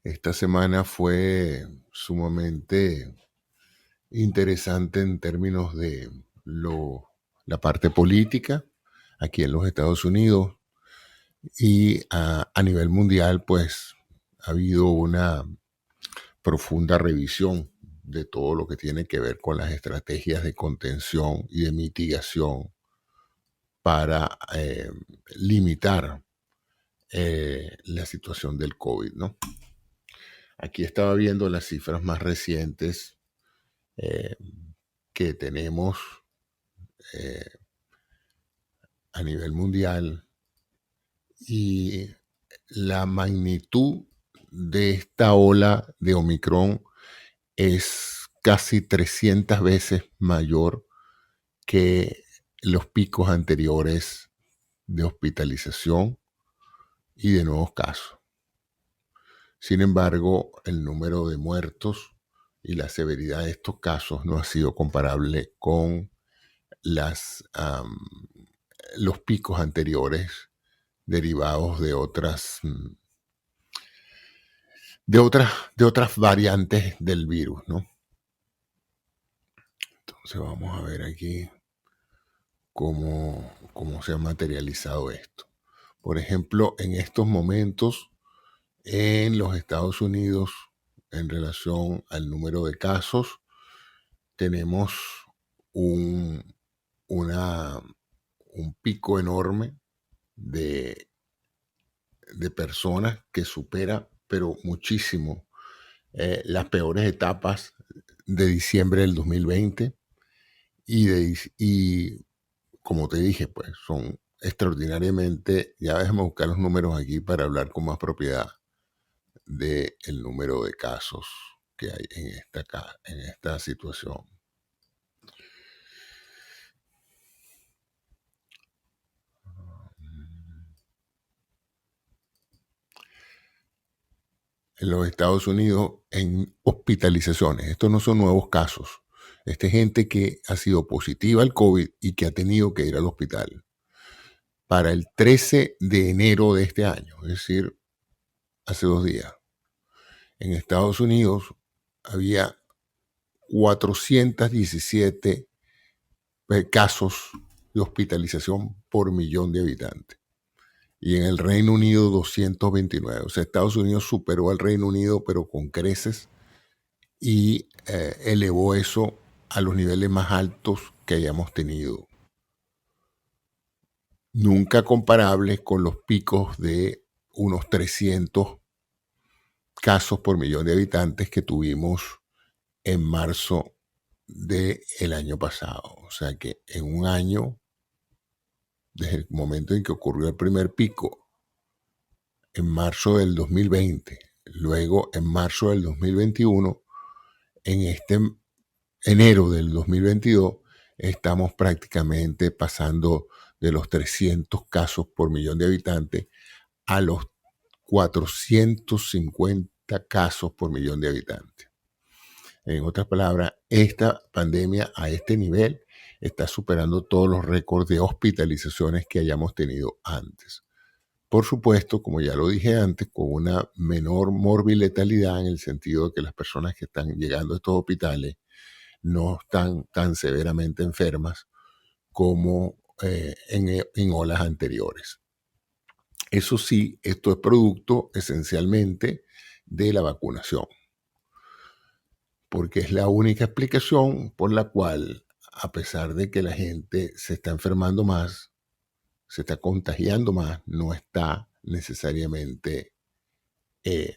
Esta semana fue sumamente interesante en términos de la parte política aquí en los Estados Unidos y a nivel mundial, pues ha habido una profunda revisión de todo lo que tiene que ver con las estrategias de contención y de mitigación para limitar la situación del COVID, ¿no? Aquí estaba viendo las cifras más recientes eh, que tenemos eh, a nivel mundial y la magnitud de esta ola de Omicron es casi 300 veces mayor que los picos anteriores de hospitalización y de nuevos casos. Sin embargo, el número de muertos y la severidad de estos casos no ha sido comparable con los picos anteriores derivados de otras variantes del virus, ¿no? Entonces vamos a ver aquí cómo se ha materializado esto. Por ejemplo, en estos momentos en los Estados Unidos, en relación al número de casos, tenemos un, un pico enorme de, de personas que supera, pero muchísimo, las peores etapas de diciembre del 2020 y como te dije, pues son extraordinariamente, ya déjame buscar los números aquí para hablar con más propiedad del número de casos que hay en esta situación. En los Estados Unidos, en hospitalizaciones, estos no son nuevos casos. Esta es gente que ha sido positiva al COVID y que ha tenido que ir al hospital. Para el 13 de enero de este año, es decir, hace 2 días, en Estados Unidos había 417 casos de hospitalización por millón de habitantes. Y en el Reino Unido 229. O sea, Estados Unidos superó al Reino Unido, pero con creces, y elevó eso a los niveles más altos que hayamos tenido. Nunca comparables con los picos de unos 300 casos por millón de habitantes que tuvimos en marzo del año pasado. O sea que en un año, desde el momento en que ocurrió el primer pico, en marzo del 2020, luego en marzo del 2021, en este enero del 2022, estamos prácticamente pasando de los 300 casos por millón de habitantes a los 450 casos por millón de habitantes. En otras palabras, esta pandemia a este nivel está superando todos los récords de hospitalizaciones que hayamos tenido antes. Por supuesto, como ya lo dije antes, con una menor morbiletalidad en el sentido de que las personas que están llegando a estos hospitales no están tan severamente enfermas como en olas anteriores. Eso sí, esto es producto esencialmente de la vacunación, porque es la única explicación por la cual, a pesar de que la gente se está enfermando más, se está contagiando más, no está necesariamente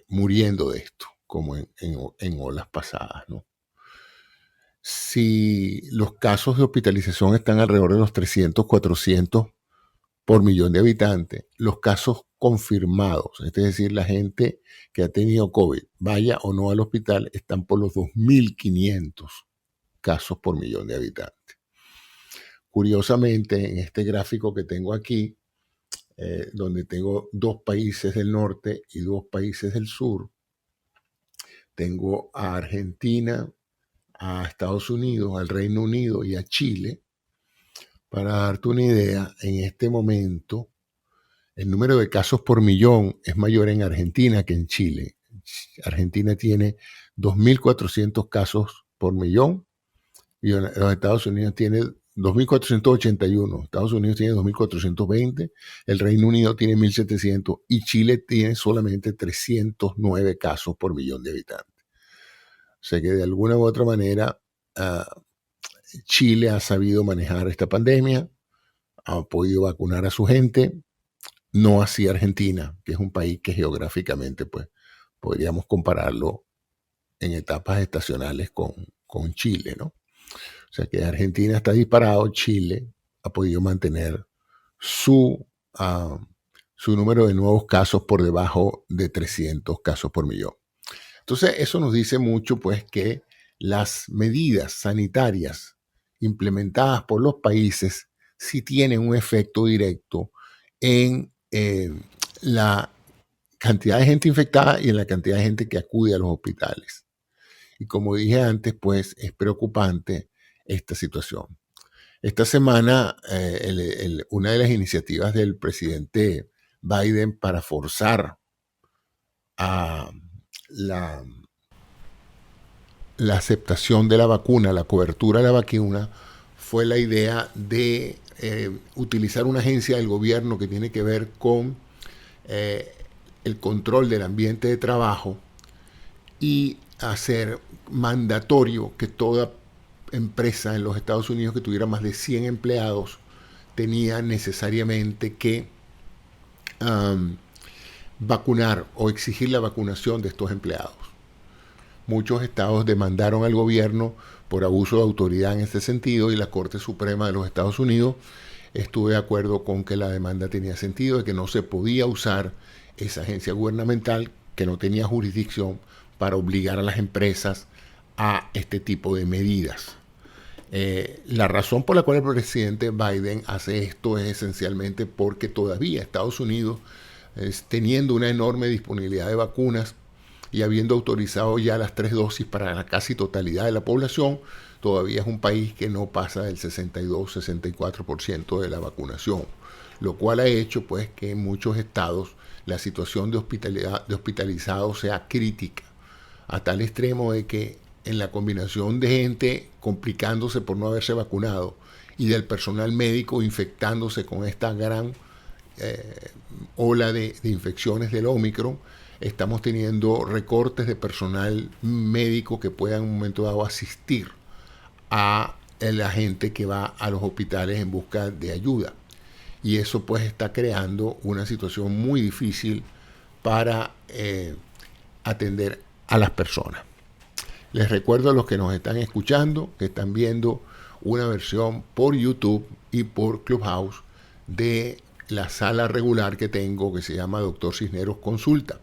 muriendo de esto, como en olas pasadas, ¿no? Si los casos de hospitalización están alrededor de los 300, 400 por millón de habitantes, los casos confirmados, es decir, la gente que ha tenido COVID, vaya o no al hospital, están por los 2.500 casos por millón de habitantes. Curiosamente, en este gráfico que tengo aquí, donde tengo 2 países del norte y 2 países del sur, tengo a Argentina, a Estados Unidos, al Reino Unido y a Chile. Para darte una idea, en este momento el número de casos por millón es mayor en Argentina que en Chile. Argentina tiene 2.400 casos por millón y los Estados Unidos tiene 2.481. Estados Unidos tiene 2.420, el Reino Unido tiene 1.700 y Chile tiene solamente 309 casos por millón de habitantes. O sea que de alguna u otra manera Chile ha sabido manejar esta pandemia, ha podido vacunar a su gente, no así Argentina, que es un país que geográficamente pues podríamos compararlo en etapas estacionales con Chile, ¿no? O sea que Argentina está disparado, Chile ha podido mantener su número de nuevos casos por debajo de 300 casos por millón. Entonces eso nos dice mucho pues que las medidas sanitarias implementadas por los países sí tienen un efecto directo en la cantidad de gente infectada y en la cantidad de gente que acude a los hospitales. Y como dije antes, pues es preocupante esta situación. Esta semana, una de las iniciativas del presidente Biden para forzar a la aceptación de la vacuna, la cobertura de la vacuna, fue la idea de utilizar una agencia del gobierno que tiene que ver con el control del ambiente de trabajo y hacer mandatorio que toda empresa en los Estados Unidos que tuviera más de 100 empleados tenía necesariamente que vacunar o exigir la vacunación de estos empleados. Muchos estados demandaron al gobierno por abuso de autoridad en este sentido y la Corte Suprema de los Estados Unidos estuvo de acuerdo con que la demanda tenía sentido, de que no se podía usar esa agencia gubernamental que no tenía jurisdicción para obligar a las empresas a este tipo de medidas. La razón por la cual el presidente Biden hace esto es esencialmente porque todavía Estados Unidos, teniendo una enorme disponibilidad de vacunas y habiendo autorizado ya las 3 dosis para la casi totalidad de la población, todavía es un país que no pasa del 62-64% de la vacunación, lo cual ha hecho pues que en muchos estados la situación de hospitalizados sea crítica, a tal extremo de que en la combinación de gente complicándose por no haberse vacunado y del personal médico infectándose con esta gran ola de infecciones del Omicron, estamos teniendo recortes de personal médico que pueda en un momento dado asistir a la gente que va a los hospitales en busca de ayuda. Y eso pues está creando una situación muy difícil para atender a las personas. Les recuerdo a los que nos están escuchando que están viendo una versión por YouTube y por Clubhouse de la sala regular que tengo que se llama Dr. Cisneros Consulta.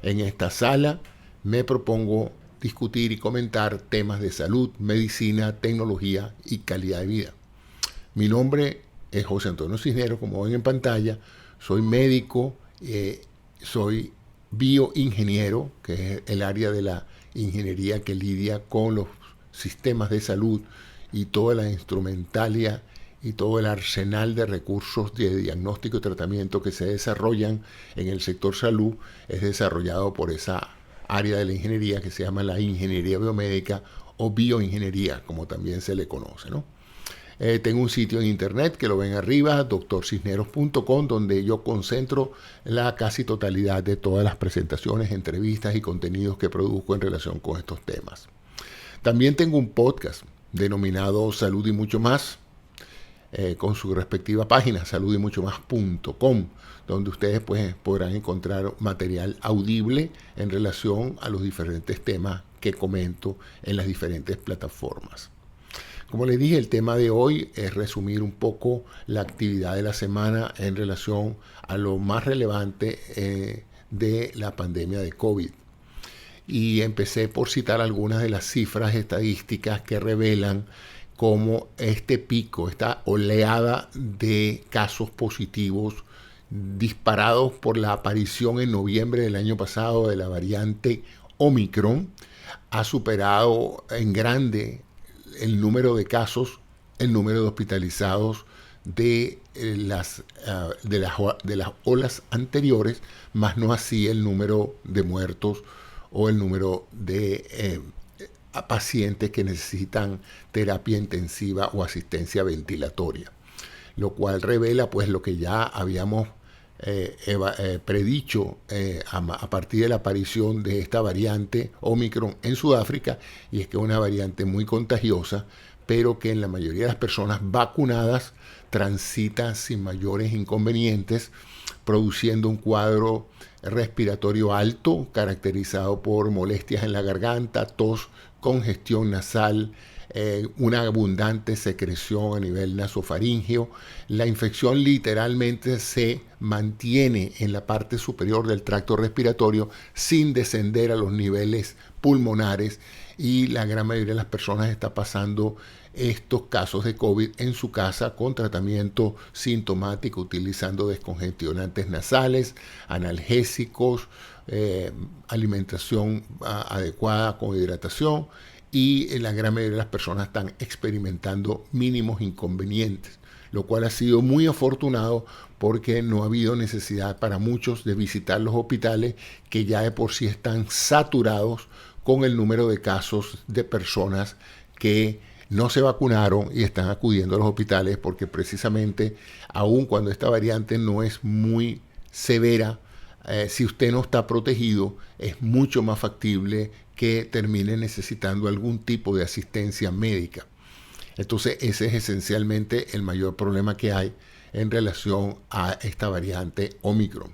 En esta sala me propongo discutir y comentar temas de salud, medicina, tecnología y calidad de vida. Mi nombre es José Antonio Cisneros, como ven en pantalla. Soy médico, soy bioingeniero, que es el área de la ingeniería que lidia con los sistemas de salud y toda la instrumentalia y todo el arsenal de recursos de diagnóstico y tratamiento que se desarrollan en el sector salud es desarrollado por esa área de la ingeniería que se llama la ingeniería biomédica o bioingeniería, como también se le conoce, ¿no? Tengo un sitio en internet que lo ven arriba, drcisneros.com, donde yo concentro la casi totalidad de todas las presentaciones, entrevistas y contenidos que produzco en relación con estos temas. También tengo un podcast denominado Salud y Mucho Más, con su respectiva página, saludymuchomás.com, donde ustedes pues, podrán encontrar material audible en relación a los diferentes temas que comento en las diferentes plataformas. Como les dije, el tema de hoy es resumir un poco la actividad de la semana en relación a lo más relevante de la pandemia de COVID. Y empecé por citar algunas de las cifras estadísticas que revelan cómo este pico, esta oleada de casos positivos disparados por la aparición en noviembre del año pasado de la variante Omicron, ha superado en grande el número de casos, el número de hospitalizados de las olas anteriores, más no así el número de muertos o el número de pacientes que necesitan terapia intensiva o asistencia ventilatoria, lo cual revela pues lo que ya habíamos predicho a partir de la aparición de esta variante Omicron en Sudáfrica, y es que es una variante muy contagiosa, pero que en la mayoría de las personas vacunadas transita sin mayores inconvenientes, produciendo un cuadro respiratorio alto caracterizado por molestias en la garganta, tos, congestión nasal, una abundante secreción a nivel nasofaríngeo. La infección literalmente se mantiene en la parte superior del tracto respiratorio sin descender a los niveles pulmonares, y la gran mayoría de las personas está pasando estos casos de COVID en su casa con tratamiento sintomático, utilizando descongestionantes nasales, analgésicos, alimentación adecuada con hidratación, y la gran mayoría de las personas están experimentando mínimos inconvenientes, lo cual ha sido muy afortunado porque no ha habido necesidad para muchos de visitar los hospitales, que ya de por sí están saturados con el número de casos de personas que no se vacunaron y están acudiendo a los hospitales, porque precisamente, aun cuando esta variante no es muy severa, si usted no está protegido, es mucho más factible que termine necesitando algún tipo de asistencia médica. Entonces, ese es esencialmente el mayor problema que hay en relación a esta variante Omicron.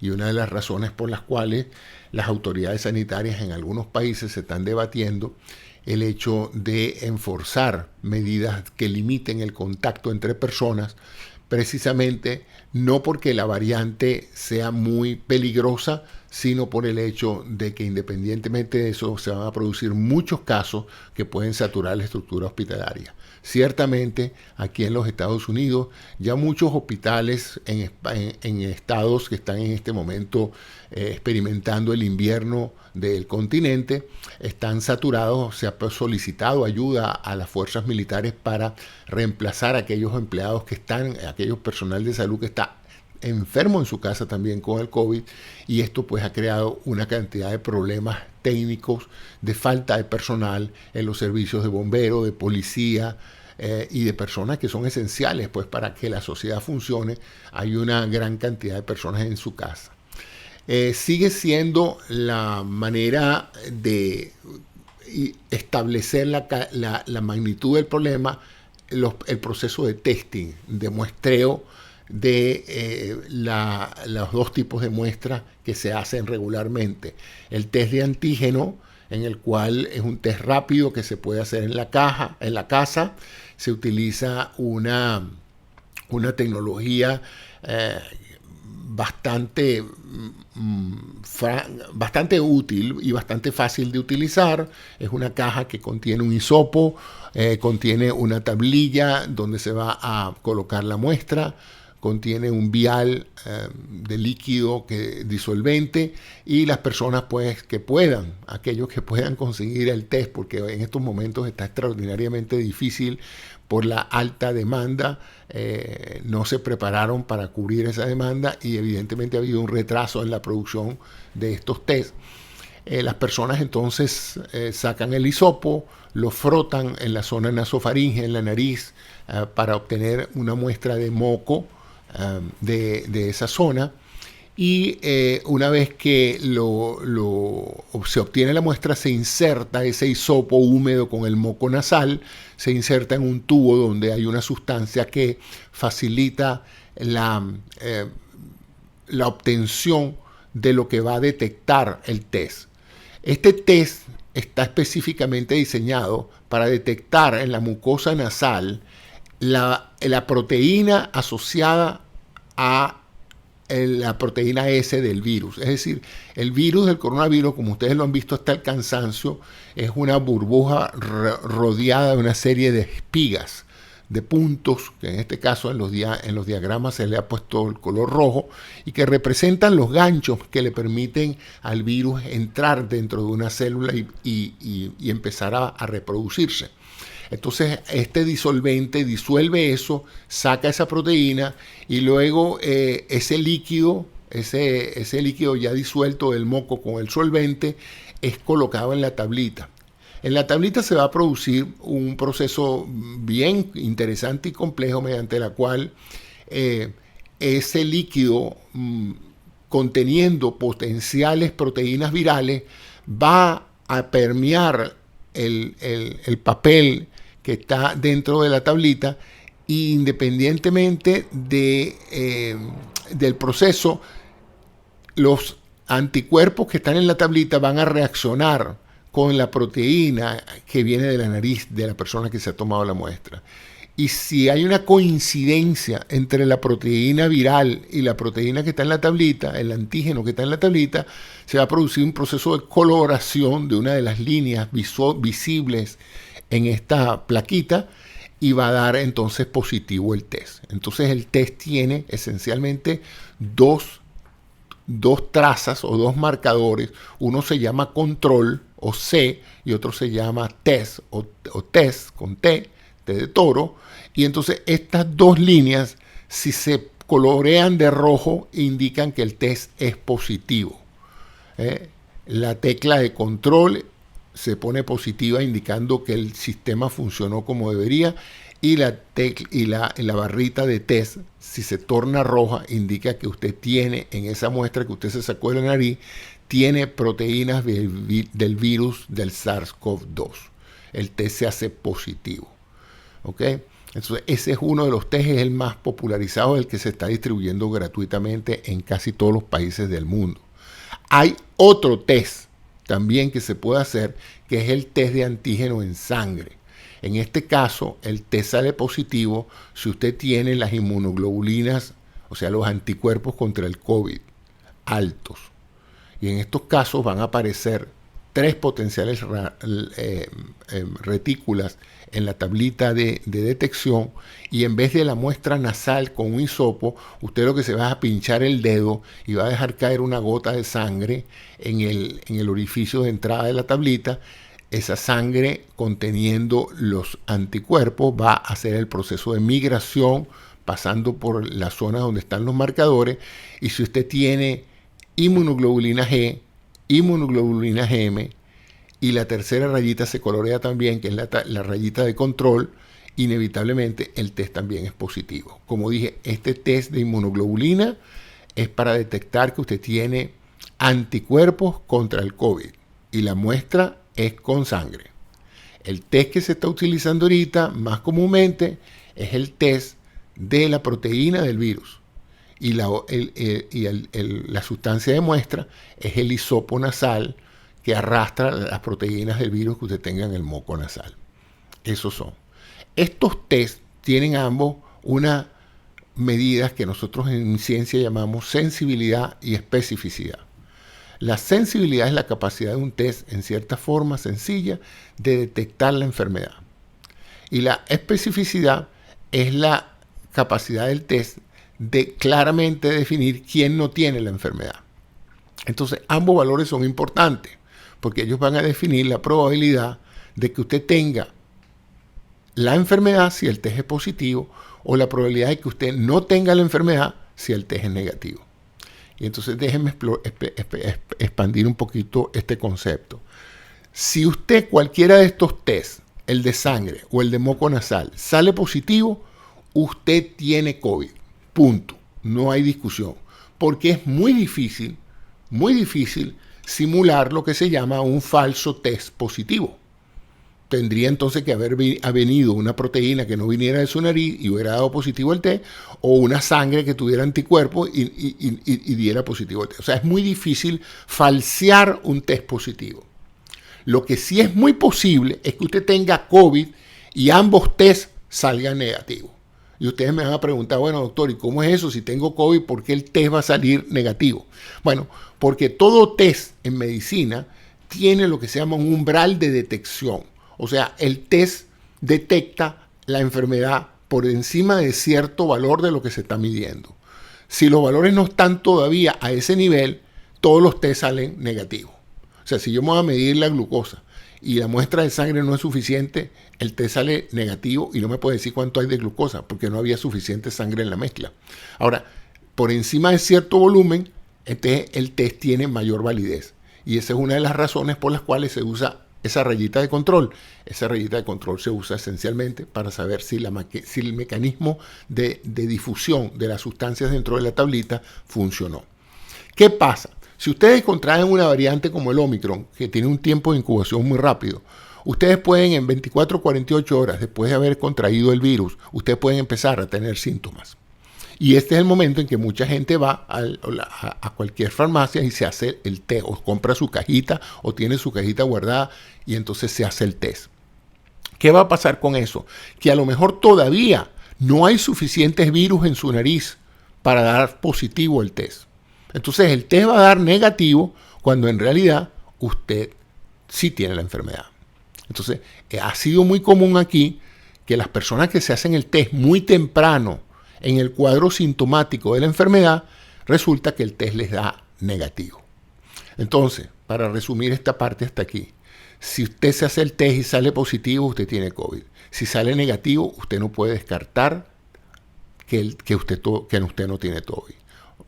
Y una de las razones por las cuales las autoridades sanitarias en algunos países se están debatiendo el hecho de enforzar medidas que limiten el contacto entre personas, precisamente no porque la variante sea muy peligrosa, sino por el hecho de que, independientemente de eso, se van a producir muchos casos que pueden saturar la estructura hospitalaria. Ciertamente, aquí en los Estados Unidos, ya muchos hospitales en estados que están en este momento experimentando el invierno del continente están saturados. Se ha solicitado ayuda a las fuerzas militares para reemplazar a aquellos empleados que están, aquellos personal de salud que está enfermo en su casa también con el COVID, y esto pues ha creado una cantidad de problemas técnicos, de falta de personal en los servicios de bomberos, de policía, y de personas que son esenciales pues para que la sociedad funcione. Hay una gran cantidad de personas en su casa. Sigue siendo la manera de establecer la magnitud del problema, el proceso de testing, de muestreo de los dos tipos de muestras que se hacen regularmente. El test de antígeno, en el cual es un test rápido que se puede hacer en la casa. Se utiliza una tecnología bastante útil y bastante fácil de utilizar. Es una caja que contiene un hisopo, contiene una tablilla donde se va a colocar la muestra, contiene un vial de líquido disolvente, y las personas pues aquellos que puedan conseguir el test, porque en estos momentos está extraordinariamente difícil por la alta demanda, no se prepararon para cubrir esa demanda, y evidentemente ha habido un retraso en la producción de estos test. Las personas entonces sacan el hisopo, lo frotan en la zona nasofaríngea, en la nariz, para obtener una muestra de moco de esa zona, y una vez que se obtiene la muestra, se inserta ese hisopo húmedo con el moco nasal, se inserta en un tubo donde hay una sustancia que facilita la obtención de lo que va a detectar el test. Este test está específicamente diseñado para detectar en la mucosa nasal la proteína asociada a la proteína S del virus. Es decir, el virus del coronavirus, como ustedes lo han visto hasta el cansancio, es una burbuja rodeada de una serie de espigas, de puntos, que en este caso en los diagramas se le ha puesto el color rojo, y que representan los ganchos que le permiten al virus entrar dentro de una célula y empezar a reproducirse. Entonces este disolvente disuelve eso, saca esa proteína, y luego ese líquido ese líquido ya disuelto del moco con el solvente es colocado en la tablita. En la tablita se va a producir un proceso bien interesante y complejo mediante la cual ese líquido conteniendo potenciales proteínas virales va a permear el papel que está dentro de la tablita, e independientemente del proceso, los anticuerpos que están en la tablita van a reaccionar con la proteína que viene de la nariz de la persona que se ha tomado la muestra. Y si hay una coincidencia entre la proteína viral y la proteína que está en la tablita, el antígeno que está en la tablita, se va a producir un proceso de coloración de una de las líneas visibles en esta plaquita y va a dar entonces positivo el test. Entonces el test tiene esencialmente dos trazas o dos marcadores. Uno se llama control o C y otro se llama test o test con T de toro. Y entonces estas dos líneas, si se colorean de rojo, indican que el test es positivo. La tecla de control se pone positiva indicando que el sistema funcionó como debería, y la barrita de test, si se torna roja, indica que usted tiene en esa muestra que usted se sacó de la nariz, tiene proteínas del virus del SARS-CoV-2. El test se hace positivo. ¿Ok? Entonces, ese es uno de los test, es el más popularizado, el que se está distribuyendo gratuitamente en casi todos los países del mundo. Hay otro test también que se puede hacer, que es el test de antígeno en sangre. En este caso, el test sale positivo si usted tiene las inmunoglobulinas, o sea, los anticuerpos contra el COVID, altos. Y en estos casos van a aparecer 3 potenciales retículas en la tablita de detección, y en vez de la muestra nasal con un hisopo, usted lo que se va a pinchar el dedo y va a dejar caer una gota de sangre en el orificio de entrada de la tablita. Esa sangre conteniendo los anticuerpos va a hacer el proceso de migración pasando por la zona donde están los marcadores, y si usted tiene inmunoglobulina G, inmunoglobulina Gm, y la tercera rayita se colorea también, que es la rayita de control, inevitablemente el test también es positivo. Como dije, este test de inmunoglobulina es para detectar que usted tiene anticuerpos contra el COVID, y la muestra es con sangre. El test que se está utilizando ahorita más comúnmente es el test de la proteína del virus, y la sustancia de muestra es el hisopo nasal que arrastra las proteínas del virus que usted tenga en el moco nasal. Esos son. Estos test tienen ambos unas medidas que nosotros en ciencia llamamos sensibilidad y especificidad. La sensibilidad es la capacidad de un test, en cierta forma sencilla, de detectar la enfermedad. Y la especificidad es la capacidad del test de claramente definir quién no tiene la enfermedad. Entonces, ambos valores son importantes, porque ellos van a definir la probabilidad de que usted tenga la enfermedad si el test es positivo, o la probabilidad de que usted no tenga la enfermedad si el test es negativo. Y entonces déjenme expandir un poquito este concepto. Si usted cualquiera de estos tests, el de sangre o el de moco nasal, sale positivo, usted tiene COVID. Punto. No hay discusión. Porque es muy difícil simular lo que se llama un falso test positivo. Tendría entonces que haber venido una proteína que no viniera de su nariz y hubiera dado positivo el test, o una sangre que tuviera anticuerpos y diera positivo el test. O sea, es muy difícil falsear un test positivo. Lo que sí es muy posible es que usted tenga COVID y ambos tests salgan negativos. Y ustedes me van a preguntar, bueno, doctor, ¿y cómo es eso? Si tengo COVID, ¿por qué el test va a salir negativo? Bueno, porque todo test en medicina tiene lo que se llama un umbral de detección. O sea, el test detecta la enfermedad por encima de cierto valor de lo que se está midiendo. Si los valores no están todavía a ese nivel, todos los test salen negativos. O sea, si yo me voy a medir la glucosa y la muestra de sangre no es suficiente, el test sale negativo y no me puede decir cuánto hay de glucosa porque no había suficiente sangre en la mezcla. Ahora, por encima de cierto volumen, entonces el test tiene mayor validez. Y esa es una de las razones por las cuales se usa esa rayita de control. Esa rayita de control se usa esencialmente para saber si el mecanismo de difusión de las sustancias dentro de la tablita funcionó. ¿Qué pasa? Si ustedes contraen una variante como el Omicron, que tiene un tiempo de incubación muy rápido, ustedes pueden en 24 o 48 horas después de haber contraído el virus, ustedes pueden empezar a tener síntomas. Y este es el momento en que mucha gente va a cualquier farmacia y se hace el test, o compra su cajita o tiene su cajita guardada y entonces se hace el test. ¿Qué va a pasar con eso? Que a lo mejor todavía no hay suficientes virus en su nariz para dar positivo el test. Entonces el test va a dar negativo cuando en realidad usted sí tiene la enfermedad. Entonces ha sido muy común aquí que las personas que se hacen el test muy temprano en el cuadro sintomático de la enfermedad, resulta que el test les da negativo. Entonces, para resumir esta parte hasta aquí, si usted se hace el test y sale positivo, usted tiene COVID. Si sale negativo, usted no puede descartar que usted no tiene COVID.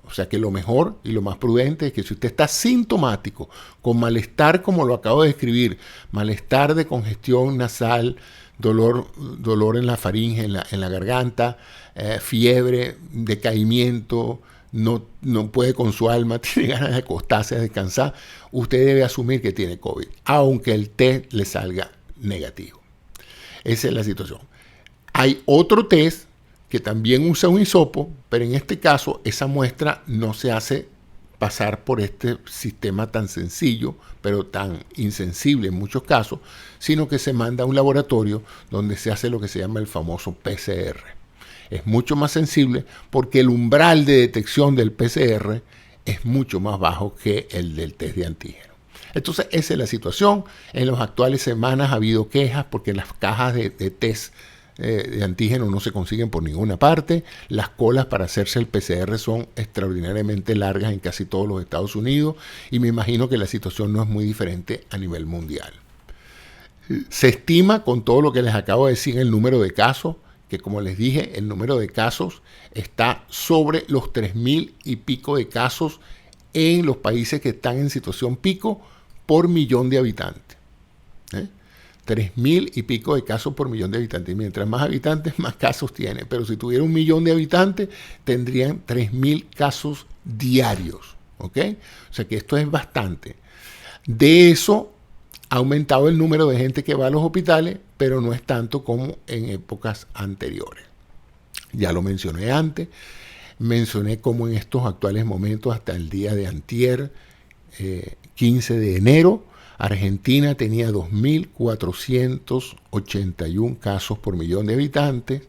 O sea que lo mejor y lo más prudente es que si usted está sintomático, con malestar como lo acabo de describir, malestar de congestión nasal, dolor en la faringe, en la garganta, fiebre, decaimiento, no puede con su alma, tiene ganas de acostarse, de descansar, usted debe asumir que tiene COVID, aunque el test le salga negativo. Esa es la situación. Hay otro test que también usa un hisopo, pero en este caso esa muestra no se hace pasar por este sistema tan sencillo, pero tan insensible en muchos casos, sino que se manda a un laboratorio donde se hace lo que se llama el famoso PCR. Es mucho más sensible porque el umbral de detección del PCR es mucho más bajo que el del test de antígeno. Entonces esa es la situación. En las actuales semanas ha habido quejas porque las cajas de test de antígeno no se consiguen por ninguna parte. Las colas para hacerse el PCR son extraordinariamente largas en casi todos los Estados Unidos y me imagino que la situación no es muy diferente a nivel mundial. Se estima, con todo lo que les acabo de decir, el número de casos, que como les dije, el número de casos está sobre los 3.000 y pico de casos en los países que están en situación pico por millón de habitantes. 3.000 y pico de casos por millón de habitantes. Mientras más habitantes, más casos tiene. Pero si tuviera 1 millón de habitantes, tendrían 3.000 casos diarios. ¿Ok? O sea que esto es bastante. De eso ha aumentado el número de gente que va a los hospitales, pero no es tanto como en épocas anteriores. Ya lo mencioné antes. Mencioné cómo en estos actuales momentos, hasta el día de antier, 15 de enero, Argentina tenía 2.481 casos por millón de habitantes.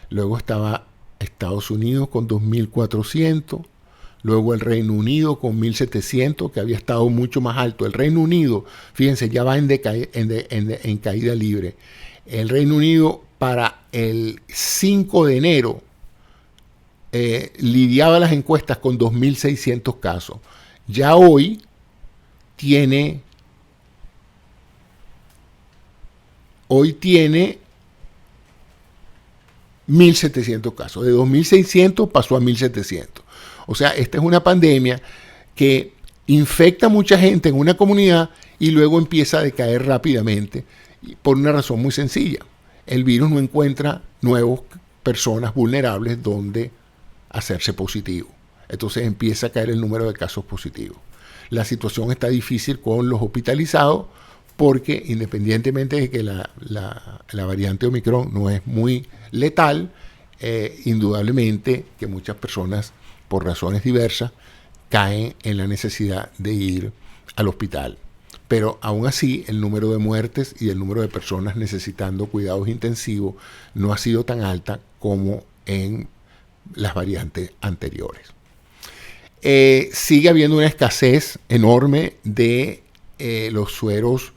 Luego estaba Estados Unidos con 2.400. Luego el Reino Unido con 1.700, que había estado mucho más alto. El Reino Unido, fíjense, ya va en caída libre. El Reino Unido para el 5 de enero lidiaba las encuestas con 2.600 casos. Ya hoy tiene 1.700 casos. De 2.600 pasó a 1.700. O sea, esta es una pandemia que infecta a mucha gente en una comunidad y luego empieza a decaer rápidamente por una razón muy sencilla. El virus no encuentra nuevas personas vulnerables donde hacerse positivo. Entonces empieza a caer el número de casos positivos. La situación está difícil con los hospitalizados porque independientemente de que la variante Omicron no es muy letal, indudablemente que muchas personas, por razones diversas, caen en la necesidad de ir al hospital. Pero aún así, el número de muertes y el número de personas necesitando cuidados intensivos no ha sido tan alta como en las variantes anteriores. Sigue habiendo una escasez enorme de los sueros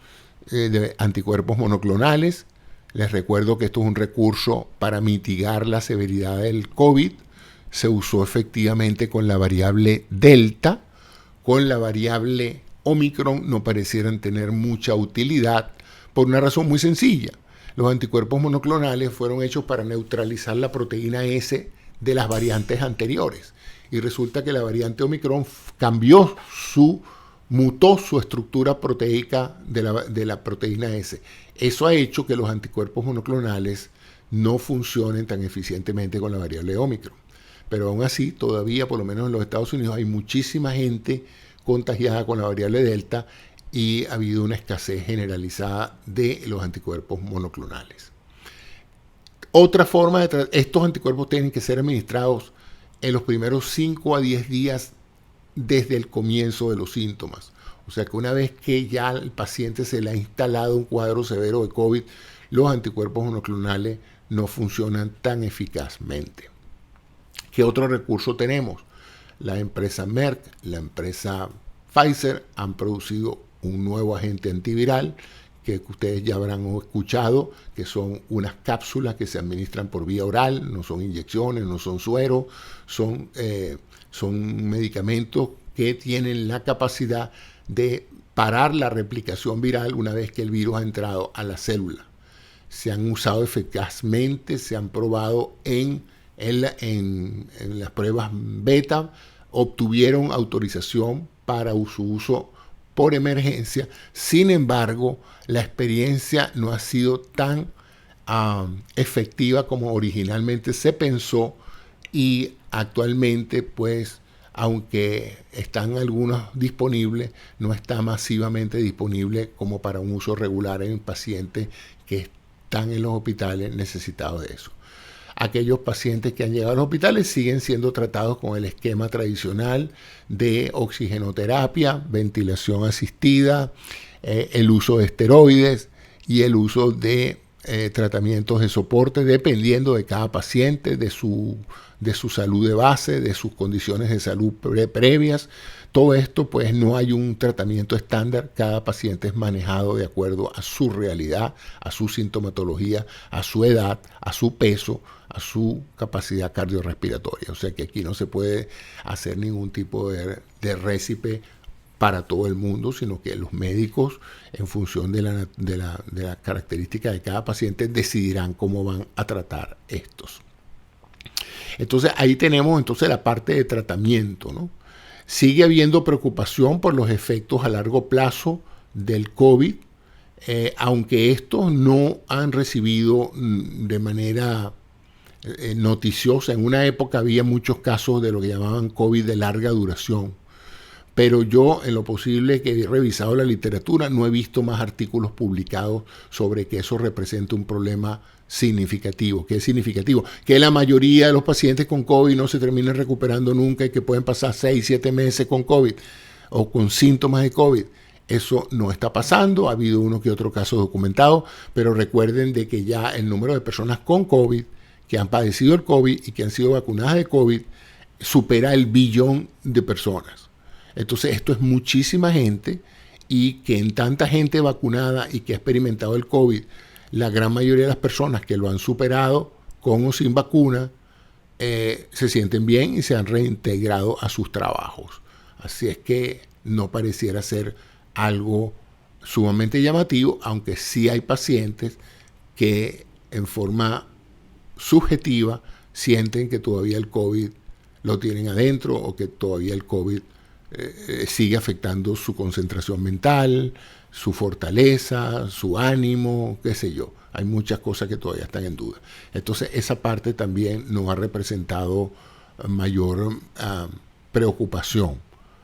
de anticuerpos monoclonales. Les recuerdo que esto es un recurso para mitigar la severidad del COVID. Se usó efectivamente con la variable Delta. Con la variable Omicron no parecieran tener mucha utilidad por una razón muy sencilla. Los anticuerpos monoclonales fueron hechos para neutralizar la proteína S de las variantes anteriores. y resulta que la variante Omicron mutó su estructura proteica de la proteína S. Eso ha hecho que los anticuerpos monoclonales no funcionen tan eficientemente con la variable Omicron. Pero aún así, todavía, por lo menos en los Estados Unidos, hay muchísima gente contagiada con la variable Delta y ha habido una escasez generalizada de los anticuerpos monoclonales. Otra forma de tratar, estos anticuerpos tienen que ser administrados en los primeros 5 a 10 días desde el comienzo de los síntomas. O sea que una vez que ya al paciente se le ha instalado un cuadro severo de COVID, los anticuerpos monoclonales no funcionan tan eficazmente. ¿Qué otro recurso tenemos? La empresa Merck, la empresa Pfizer han producido un nuevo agente antiviral que ustedes ya habrán escuchado, que son unas cápsulas que se administran por vía oral, no son inyecciones, no son sueros, son medicamentos que tienen la capacidad de parar la replicación viral una vez que el virus ha entrado a la célula. Se han usado eficazmente, se han probado en las pruebas beta, obtuvieron autorización para su uso por emergencia. Sin embargo, la experiencia no ha sido tan efectiva como originalmente se pensó y actualmente, pues, aunque están algunos disponibles, no está masivamente disponible como para un uso regular en pacientes que están en los hospitales necesitados de eso. Aquellos pacientes que han llegado a los hospitales siguen siendo tratados con el esquema tradicional de oxigenoterapia, ventilación asistida, el uso de esteroides y el uso de tratamientos de soporte dependiendo de cada paciente, de su salud de base, de sus condiciones de salud previas. Todo esto, pues no hay un tratamiento estándar, cada paciente es manejado de acuerdo a su realidad, a su sintomatología, a su edad, a su peso, a su capacidad cardiorrespiratoria. O sea que aquí no se puede hacer ningún tipo de récipe para todo el mundo, sino que los médicos, en función de la característica de cada paciente, decidirán cómo van a tratar estos. Entonces ahí tenemos la parte de tratamiento, ¿no? Sigue habiendo preocupación por los efectos a largo plazo del COVID, aunque estos no han recibido de manera noticiosa. En una época había muchos casos de lo que llamaban COVID de larga duración, pero yo, en lo posible que he revisado la literatura, no he visto más artículos publicados sobre que eso representa un problema significativo. ¿Qué es significativo? Que la mayoría de los pacientes con COVID no se terminan recuperando nunca y que pueden pasar 6, 7 meses con COVID o con síntomas de COVID. Eso no está pasando, ha habido uno que otro caso documentado, pero recuerden de que ya el número de personas con COVID, que han padecido el COVID y que han sido vacunadas de COVID, supera el 1 billón de personas. Entonces esto es muchísima gente, y que en tanta gente vacunada y que ha experimentado el COVID, la gran mayoría de las personas que lo han superado con o sin vacuna se sienten bien y se han reintegrado a sus trabajos. Así es que no pareciera ser algo sumamente llamativo, aunque sí hay pacientes que en forma subjetiva sienten que todavía el COVID lo tienen adentro o que todavía el COVID sigue afectando su concentración mental, su fortaleza, su ánimo, qué sé yo. Hay muchas cosas que todavía están en duda. Entonces esa parte también nos ha representado mayor preocupación,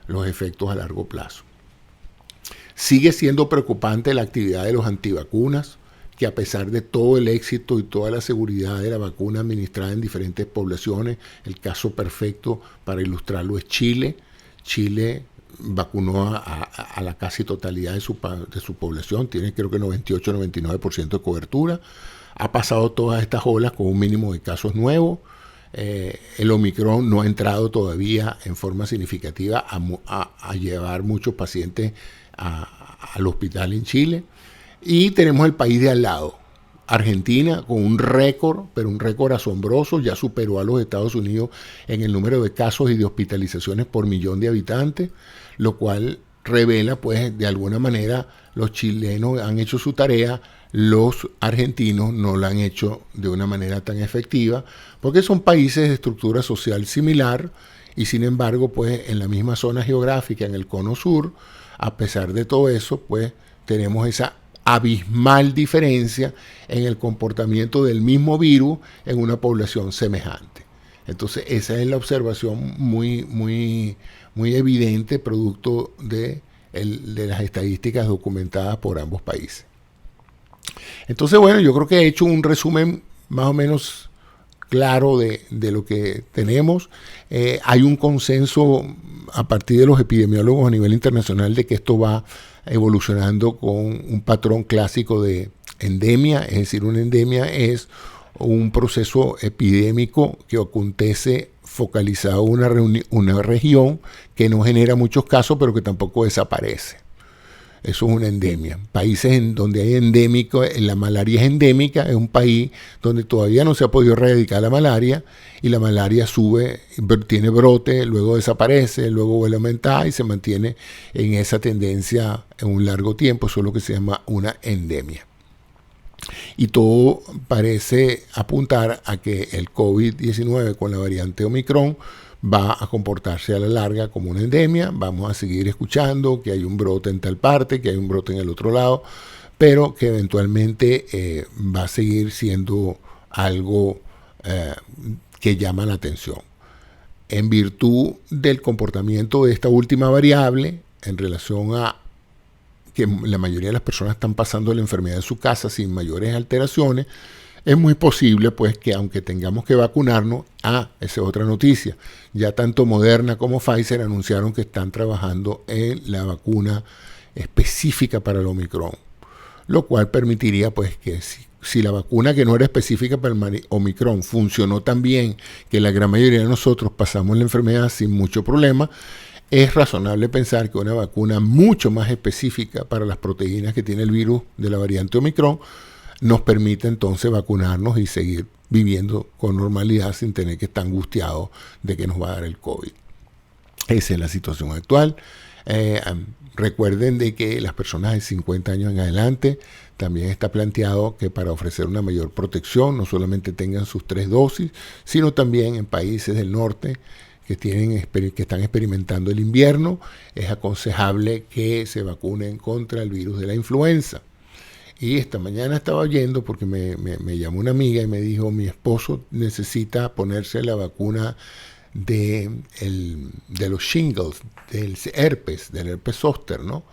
los efectos a largo plazo. Sigue siendo preocupante la actividad de los antivacunas, que a pesar de todo el éxito y toda la seguridad de la vacuna administrada en diferentes poblaciones, el caso perfecto para ilustrarlo es Chile. Chile vacunó a la casi totalidad de su población, tiene creo que 98-99% de cobertura, ha pasado todas estas olas con un mínimo de casos nuevos. El Omicron no ha entrado todavía en forma significativa a llevar muchos pacientes al hospital en Chile. Y tenemos el país de al lado, Argentina, con un récord, pero un récord asombroso, ya superó a los Estados Unidos en el número de casos y de hospitalizaciones por millón de habitantes, lo cual revela, pues, de alguna manera, los chilenos han hecho su tarea, los argentinos no la han hecho de una manera tan efectiva, porque son países de estructura social similar y sin embargo, pues en la misma zona geográfica, en el cono sur, a pesar de todo eso, pues tenemos esa abismal diferencia en el comportamiento del mismo virus en una población semejante. Entonces esa es la observación muy evidente producto de las estadísticas documentadas por ambos países. Entonces, bueno, yo creo que he hecho un resumen más o menos claro de lo que tenemos. Hay un consenso a partir de los epidemiólogos a nivel internacional de que esto va evolucionando con un patrón clásico de endemia, es decir, una endemia es un proceso epidémico que acontece focalizado en una región que no genera muchos casos, pero que tampoco desaparece. Eso es una endemia. Países en donde hay endémico, la malaria es endémica, es un país donde todavía no se ha podido erradicar la malaria y la malaria sube, tiene brote, luego desaparece, luego vuelve a aumentar y se mantiene en esa tendencia en un largo tiempo. Eso es lo que se llama una endemia. Y todo parece apuntar a que el COVID-19 con la variante Omicron va a comportarse a la larga como una endemia. Vamos a seguir escuchando que hay un brote en tal parte, que hay un brote en el otro lado, pero que eventualmente va a seguir siendo algo que llama la atención. En virtud del comportamiento de esta última variable, en relación a que la mayoría de las personas están pasando la enfermedad en su casa sin mayores alteraciones, es muy posible pues que aunque tengamos que vacunarnos, esa es otra noticia, ya tanto Moderna como Pfizer anunciaron que están trabajando en la vacuna específica para el Omicron, lo cual permitiría pues que si la vacuna que no era específica para el Omicron funcionó tan bien que la gran mayoría de nosotros pasamos la enfermedad sin mucho problema, es razonable pensar que una vacuna mucho más específica para las proteínas que tiene el virus de la variante Omicron nos permite entonces vacunarnos y seguir viviendo con normalidad sin tener que estar angustiados de que nos va a dar el COVID. Esa es la situación actual. Recuerden de que las personas de 50 años en adelante también está planteado que para ofrecer una mayor protección no solamente tengan sus 3 dosis, sino también en países del norte que están experimentando el invierno, es aconsejable que se vacunen contra el virus de la influenza. Y esta mañana estaba oyendo, porque me llamó una amiga y me dijo, mi esposo necesita ponerse la vacuna de los shingles, del herpes zóster, ¿no?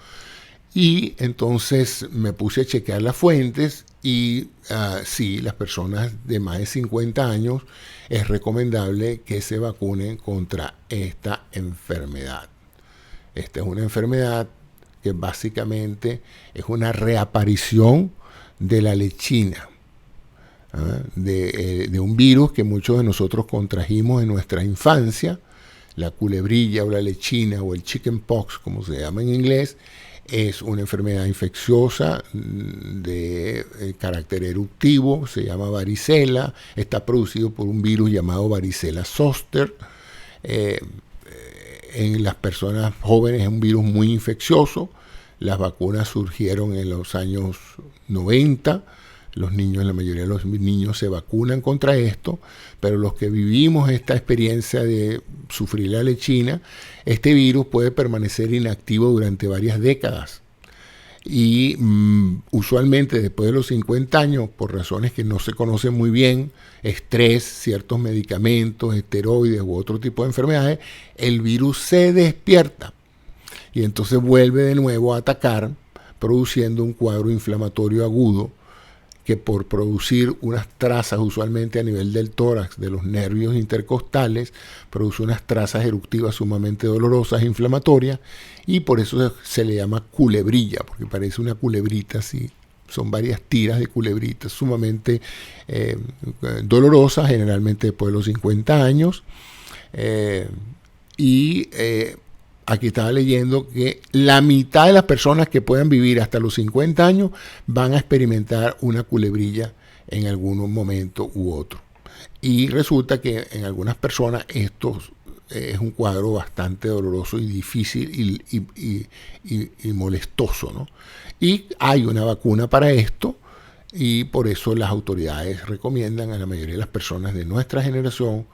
Y entonces me puse a chequear las fuentes y sí, las personas de más de 50 años es recomendable que se vacunen contra esta enfermedad. Esta es una enfermedad que básicamente es una reaparición de la lechina, de un virus que muchos de nosotros contrajimos en nuestra infancia, la culebrilla o la lechina o el chickenpox, como se llama en inglés. Es una enfermedad infecciosa de carácter eruptivo, se llama varicela, está producido por un virus llamado varicela zoster. En las personas jóvenes es un virus muy infeccioso. Las vacunas surgieron en los años 90. Los niños, la mayoría de los niños se vacunan contra esto, pero los que vivimos esta experiencia de sufrir la lechina, este virus puede permanecer inactivo durante varias décadas. Y usualmente después de los 50 años, por razones que no se conocen muy bien, estrés, ciertos medicamentos, esteroides u otro tipo de enfermedades, el virus se despierta y entonces vuelve de nuevo a atacar, produciendo un cuadro inflamatorio agudo que por producir unas trazas usualmente a nivel del tórax, de los nervios intercostales, produce unas trazas eruptivas sumamente dolorosas e inflamatorias, y por eso se le llama culebrilla, porque parece una culebrita así. Son varias tiras de culebritas sumamente dolorosas, generalmente después de los 50 años. Aquí estaba leyendo que la mitad de las personas que puedan vivir hasta los 50 años van a experimentar una culebrilla en algún momento u otro. Y resulta que en algunas personas esto es un cuadro bastante doloroso y difícil y molestoso, ¿no? Y hay una vacuna para esto y por eso las autoridades recomiendan a la mayoría de las personas de nuestra generación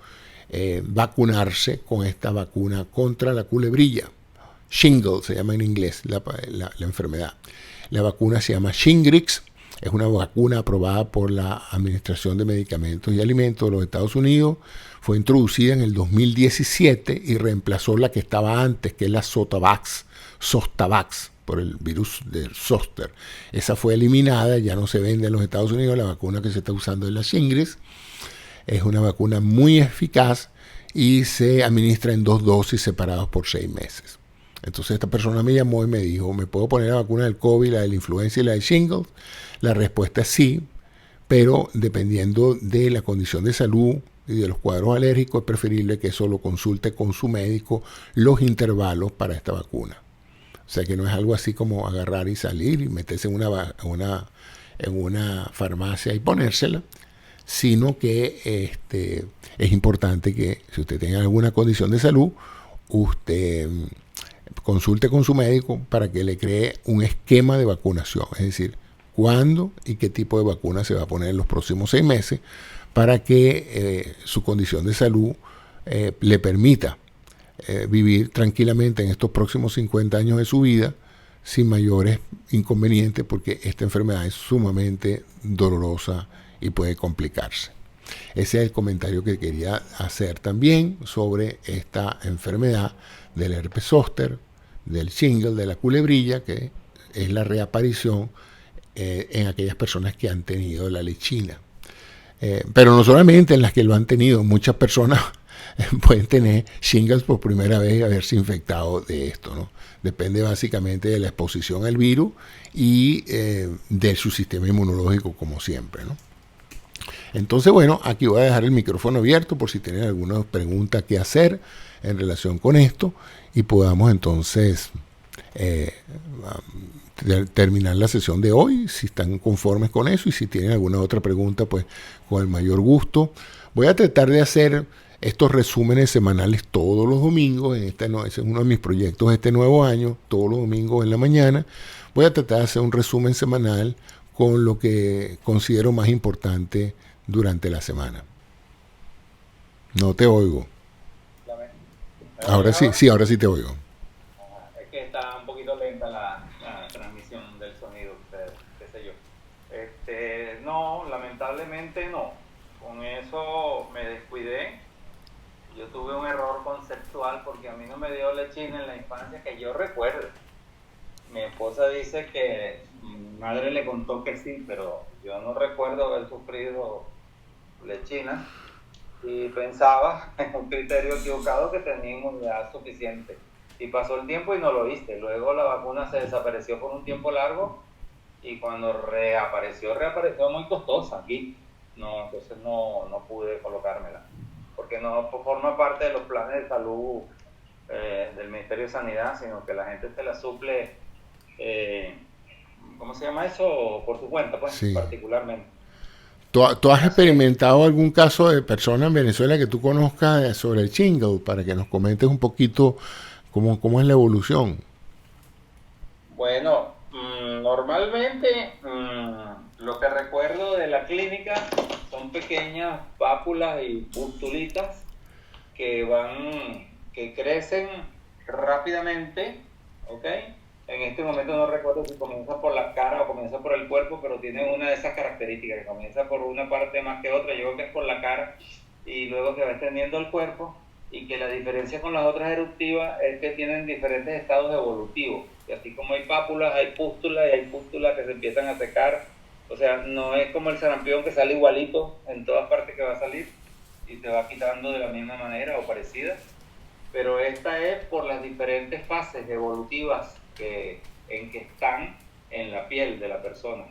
vacunarse con esta vacuna contra la culebrilla. Shingles se llama en inglés la enfermedad. La vacuna se llama Shingrix. Es una vacuna aprobada por la Administración de Medicamentos y Alimentos de los Estados Unidos. Fue introducida en el 2017 y reemplazó la que estaba antes, que es la Zostavax, por el virus del zóster. Esa fue eliminada, ya no se vende en los Estados Unidos. La vacuna que se está usando es la Shingrix. Es una vacuna muy eficaz y se administra en 2 dosis separadas por 6 meses. Entonces esta persona me llamó y me dijo, ¿me puedo poner la vacuna del COVID, la de la influenza y la de shingles? La respuesta es sí, pero dependiendo de la condición de salud y de los cuadros alérgicos, es preferible que eso lo consulte con su médico los intervalos para esta vacuna. O sea que no es algo así como agarrar y salir y meterse en una farmacia y ponérsela, sino que es importante que si usted tiene alguna condición de salud, usted consulte con su médico para que le cree un esquema de vacunación, es decir, cuándo y qué tipo de vacuna se va a poner en los próximos 6 meses para que su condición de salud le permita vivir tranquilamente en estos próximos 50 años de su vida sin mayores inconvenientes, porque esta enfermedad es sumamente dolorosa y puede complicarse. Ese es el comentario que quería hacer también sobre esta enfermedad del herpes zóster, del shingle, de la culebrilla, que es la reaparición en aquellas personas que han tenido la lechina. Pero no solamente en las que lo han tenido, muchas personas pueden tener shingles por primera vez y haberse infectado de esto, ¿no? Depende básicamente de la exposición al virus y de su sistema inmunológico, como siempre, ¿no? Entonces, bueno, aquí voy a dejar el micrófono abierto por si tienen alguna pregunta que hacer en relación con esto y podamos entonces terminar la sesión de hoy, si están conformes con eso, y si tienen alguna otra pregunta, pues con el mayor gusto. Voy a tratar de hacer estos resúmenes semanales todos los domingos. Ese es uno de mis proyectos este nuevo año, todos los domingos en la mañana. Voy a tratar de hacer un resumen semanal con lo que considero más importante durante la semana. No te oigo. Ahora sí, ahora sí te oigo. Es que está un poquito lenta la transmisión del sonido, qué sé yo. No, lamentablemente no. Con eso me descuidé. Yo tuve un error conceptual porque a mí no me dio lechina en la infancia que yo recuerde. Mi esposa dice que mi madre le contó que sí, pero yo no recuerdo haber sufrido lechina y pensaba en un criterio equivocado que tenía inmunidad suficiente. Y pasó el tiempo y no lo hice. Luego la vacuna se desapareció por un tiempo largo y cuando reapareció muy costosa aquí. No, entonces no pude colocármela porque no forma parte de los planes de salud del Ministerio de Sanidad, sino que la gente se la suple, ¿cómo se llama eso? Por su cuenta, pues, sí. Particularmente. ¿Tú has experimentado algún caso de persona en Venezuela que tú conozcas sobre el shingle, para que nos comentes un poquito cómo es la evolución? Bueno, normalmente lo que recuerdo de la clínica son pequeñas pápulas y pustulitas que crecen rápidamente, ¿ok? En este momento no recuerdo si comienza por la cara o comienza por el cuerpo, pero tiene una de esas características, que comienza por una parte más que otra. Yo creo que es por la cara y luego se va extendiendo el cuerpo, y que la diferencia con las otras eruptivas es que tienen diferentes estados evolutivos. Y así como hay pápulas, hay pústulas, y hay pústulas que se empiezan a secar. O sea, no es como el sarampión que sale igualito en todas partes que va a salir y se va quitando de la misma manera o parecida. Pero esta es por las diferentes fases evolutivas en que están en la piel de la persona.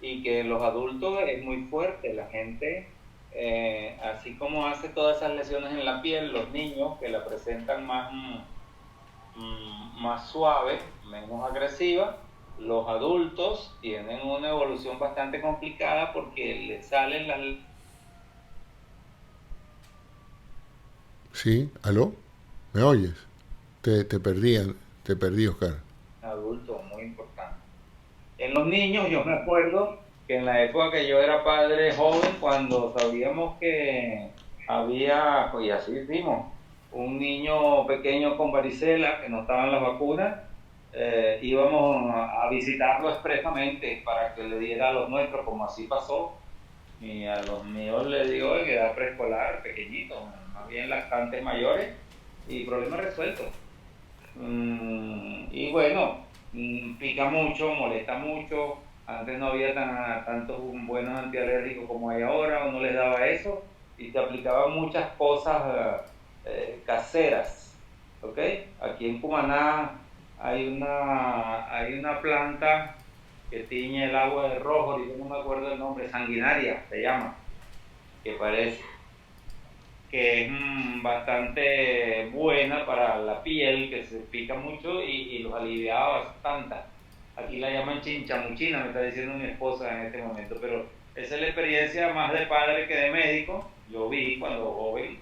Y que en los adultos es muy fuerte. La gente, así como hace todas esas lesiones en la piel, los niños que la presentan más suave, menos agresiva, los adultos tienen una evolución bastante complicada porque les salen las... Sí, ¿aló? ¿Me oyes? Te perdí, Oscar. Adulto, muy importante. En los niños, yo me acuerdo que en la época que yo era padre joven, cuando sabíamos que había, pues y así vimos, un niño pequeño con varicela que no estaba en las vacunas. Íbamos a visitarlo expresamente para que le diera a los nuestros, como así pasó. Y a los míos le dio en edad preescolar, pequeñitos, más bien lactantes mayores, y problema resuelto. Y bueno, pica mucho, molesta mucho. Antes no había tantos buenos antialérgicos como hay ahora, uno les daba eso y te aplicaban muchas cosas caseras. ¿Ok? Aquí en Cumaná hay una planta que tiñe el agua de rojo, y no me acuerdo el nombre, sanguinaria se llama, que parece que es bastante buena para la piel, que se pica mucho y los aliviaba bastante. Aquí la llaman chinchamuchina, me está diciendo mi esposa en este momento, pero esa es la experiencia más de padre que de médico. Yo vi cuando joven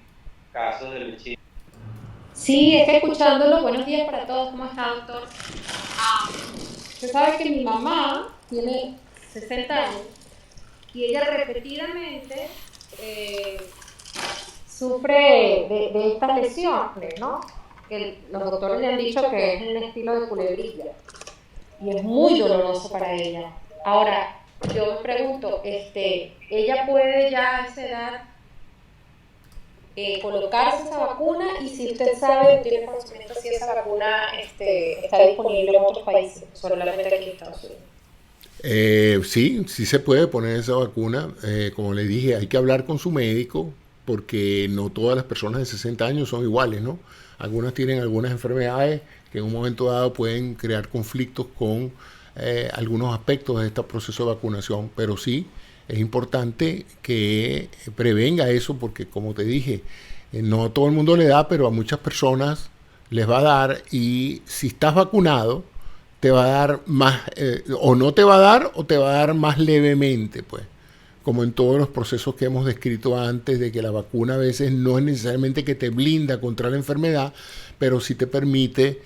casos de lechina. Sí, es que escuchándolo, buenos días para todos, ¿cómo está, doctor? Usted sabe que mi mamá tiene 60 años y ella repetidamente eh, sufre de estas lesiones, ¿no? Que los doctores le han dicho que es un estilo de culebrilla y es muy doloroso para ella. Ahora, yo me pregunto, ¿ella puede ya a esa edad colocarse esa vacuna? Y si usted sabe, tiene conocimiento si esa vacuna está disponible en otros países, solamente aquí en Estados Unidos. Sí, sí se puede poner esa vacuna. Como le dije, hay que hablar con su médico porque no todas las personas de 60 años son iguales, ¿no? Algunas tienen algunas enfermedades que en un momento dado pueden crear conflictos con algunos aspectos de este proceso de vacunación, pero sí es importante que prevenga eso porque, como te dije, no a todo el mundo le da, pero a muchas personas les va a dar y si estás vacunado, te va a dar más, o no te va a dar, o te va a dar más levemente, pues. Como en todos los procesos que hemos descrito antes, de que la vacuna a veces no es necesariamente que te blinda contra la enfermedad, pero sí te permite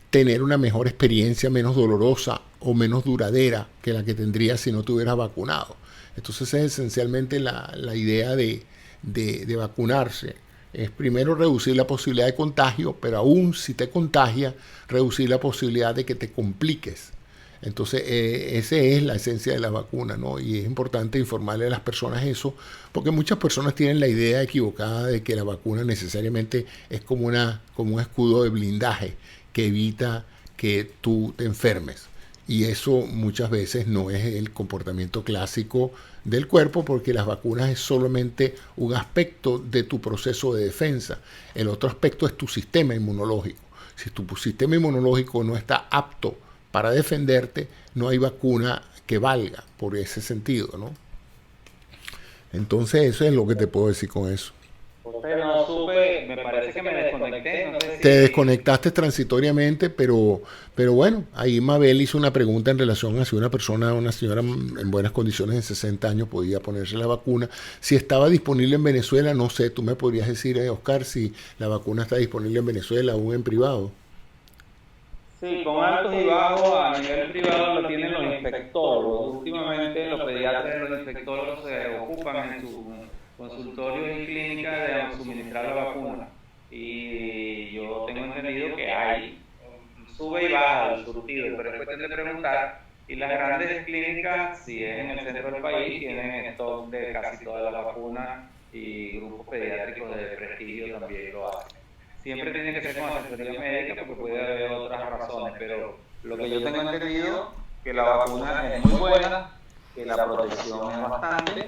tener una mejor experiencia, menos dolorosa o menos duradera que la que tendrías si no te hubieras vacunado. Entonces es esencialmente la idea de vacunarse. Es primero reducir la posibilidad de contagio, pero aún si te contagia, reducir la posibilidad de que te compliques. Entonces, esa es la esencia de la vacuna, ¿no? Y es importante informarle a las personas eso, porque muchas personas tienen la idea equivocada de que la vacuna necesariamente es como un escudo de blindaje que evita que tú te enfermes. Y eso muchas veces no es el comportamiento clásico del cuerpo porque las vacunas es solamente un aspecto de tu proceso de defensa. El otro aspecto es tu sistema inmunológico. Si tu sistema inmunológico no está apto para defenderte, no hay vacuna que valga por ese sentido, ¿no? Entonces eso es lo que te puedo decir con eso. José, no supe, me parece que me desconecté, no sé Te si... desconectaste transitoriamente, pero bueno, ahí Mabel hizo una pregunta en relación a si una señora en buenas condiciones de 60 años podía ponerse la vacuna. Si estaba disponible en Venezuela, no sé, tú me podrías decir, Oscar, si la vacuna está disponible en Venezuela o en privado. Sí, con altos y bajos a nivel privado lo tienen los infectólogos. Últimamente los pediatras y los infectólogos se ocupan en sus consultorios y clínicas de suministrar la vacuna. Y yo tengo entendido que hay, sube y baja el surtido, pero es cuestión de preguntar. Y las grandes clínicas, si es en el centro del país, tienen stock de casi todas las vacunas y grupos pediátricos de prestigio también lo hacen. Siempre tiene que ser con asesoría médica porque puede haber otras razones, pero lo que yo tengo entendido que la vacuna es muy buena, que la protección es bastante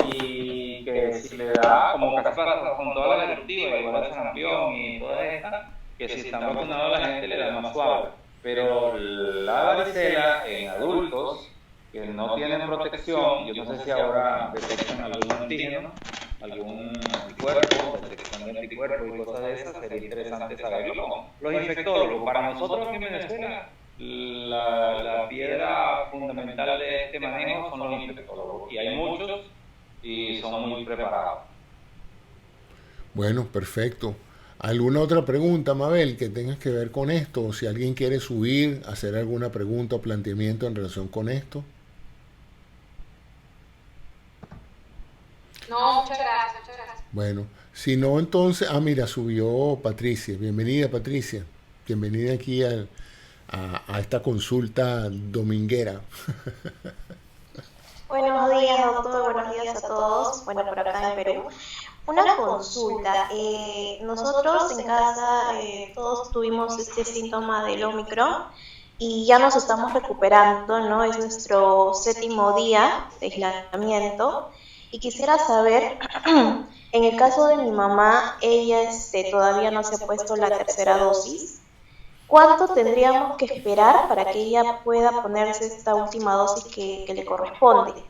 y que si le da, como casi pasa con todas las directivas, igual el sarampión y todas estas, que si están vacunados la gente le da más suave. Pero la varicela en adultos que no tienen protección, yo no sé si ahora detectan algún antígeno, algún anticuerpo, detección de anticuerpos y cosas de esas, sería interesante saberlo. Los infectólogos, para nosotros aquí en Venezuela, la piedra fundamental de este manejo son los infectólogos, y hay muchos y son muy preparados. Bueno, perfecto. ¿Alguna otra pregunta, Mabel, que tengas que ver con esto? O si alguien quiere subir, hacer alguna pregunta o planteamiento en relación con esto. No, muchas gracias, muchas gracias. Bueno, si no, entonces, mira, subió Patricia. Bienvenida, Patricia. Bienvenida aquí a esta consulta dominguera. Buenos días, doctor. Buenos días a todos. Bueno, por acá en Perú. Una consulta. Nosotros en casa todos tuvimos este síntoma del Omicron y ya nos estamos recuperando, ¿no? Es nuestro séptimo día de aislamiento y quisiera saber, en el caso de mi mamá, ella todavía no se ha puesto la tercera dosis. ¿Cuánto tendríamos que esperar para que ella pueda ponerse esta última dosis que le corresponde?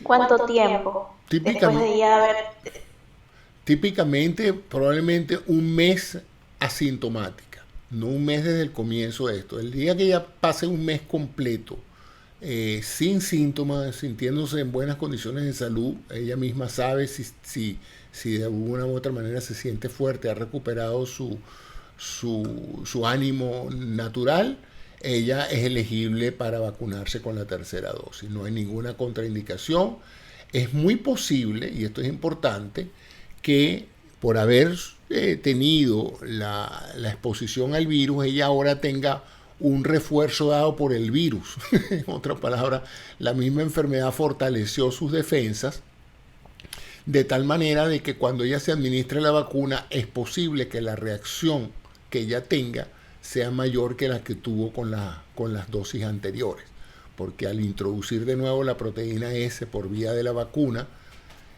¿Cuánto tiempo? Después Típicamente, de ya haber... típicamente, probablemente un mes asintomática, no un mes desde el comienzo de esto. El día que ella pase un mes completo, sin síntomas, sintiéndose en buenas condiciones de salud, ella misma sabe si de alguna u otra manera se siente fuerte, ha recuperado su ánimo natural, ella es elegible para vacunarse con la tercera dosis. No hay ninguna contraindicación. Es muy posible, y esto es importante, que por haber tenido la exposición al virus, ella ahora tenga un refuerzo dado por el virus. En otras palabras, la misma enfermedad fortaleció sus defensas de tal manera de que cuando ella se administre la vacuna es posible que la reacción que ella tenga sea mayor que la que tuvo con las dosis anteriores. Porque al introducir de nuevo la proteína S por vía de la vacuna,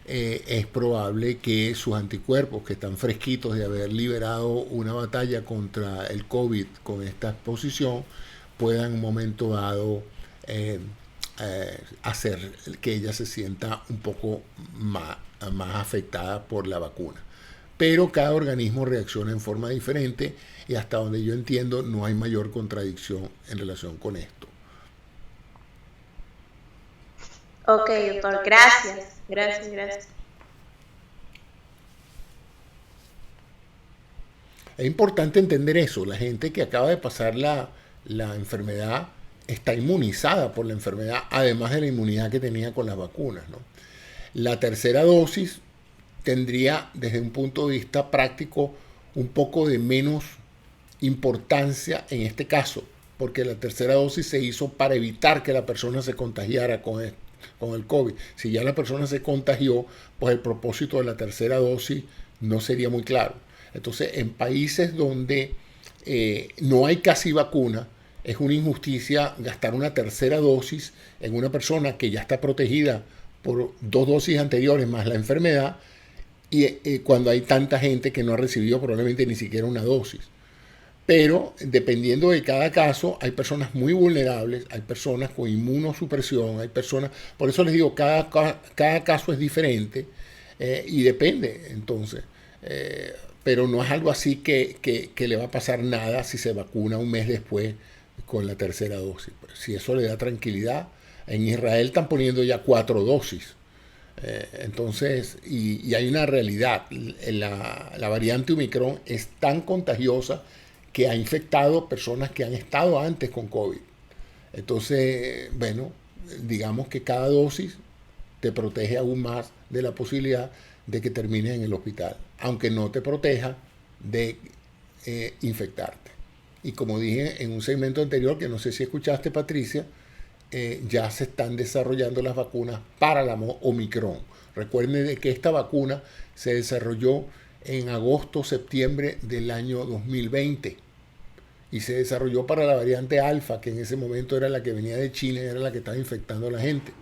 es probable que sus anticuerpos, que están fresquitos de haber liberado una batalla contra el COVID con esta exposición, puedan en un momento dado hacer que ella se sienta un poco más afectada por la vacuna. Pero cada organismo reacciona en forma diferente y hasta donde yo entiendo no hay mayor contradicción en relación con esto. Ok, doctor, gracias. Gracias. Es importante entender eso. La gente que acaba de pasar la enfermedad está inmunizada por la enfermedad, además de la inmunidad que tenía con las vacunas, ¿no? La tercera dosis tendría, desde un punto de vista práctico, un poco de menos importancia en este caso, porque la tercera dosis se hizo para evitar que la persona se contagiara con el COVID. Si ya la persona se contagió, pues el propósito de la tercera dosis no sería muy claro. Entonces, en países donde no hay casi vacuna, es una injusticia gastar una tercera dosis en una persona que ya está protegida por 2 dosis anteriores más la enfermedad, y cuando hay tanta gente que no ha recibido probablemente ni siquiera una dosis. Pero dependiendo de cada caso, hay personas muy vulnerables, hay personas con inmunosupresión, hay personas, por eso les digo, cada caso es diferente y depende, entonces. Pero no es algo así que le va a pasar nada si se vacuna un mes después con la tercera dosis. Si eso le da tranquilidad, en Israel están poniendo ya 4 dosis. Entonces, y hay una realidad, la variante Omicron es tan contagiosa que ha infectado personas que han estado antes con COVID. Entonces, bueno, digamos que cada dosis te protege aún más de la posibilidad de que termines en el hospital, aunque no te proteja de infectarte. Y como dije en un segmento anterior, que no sé si escuchaste, Patricia, ya se están desarrollando las vacunas para la Omicron. Recuerden de que esta vacuna se desarrolló en agosto, septiembre del año 2020 y se desarrolló para la variante alfa, que en ese momento era la que venía de China y era la que estaba infectando a la gente.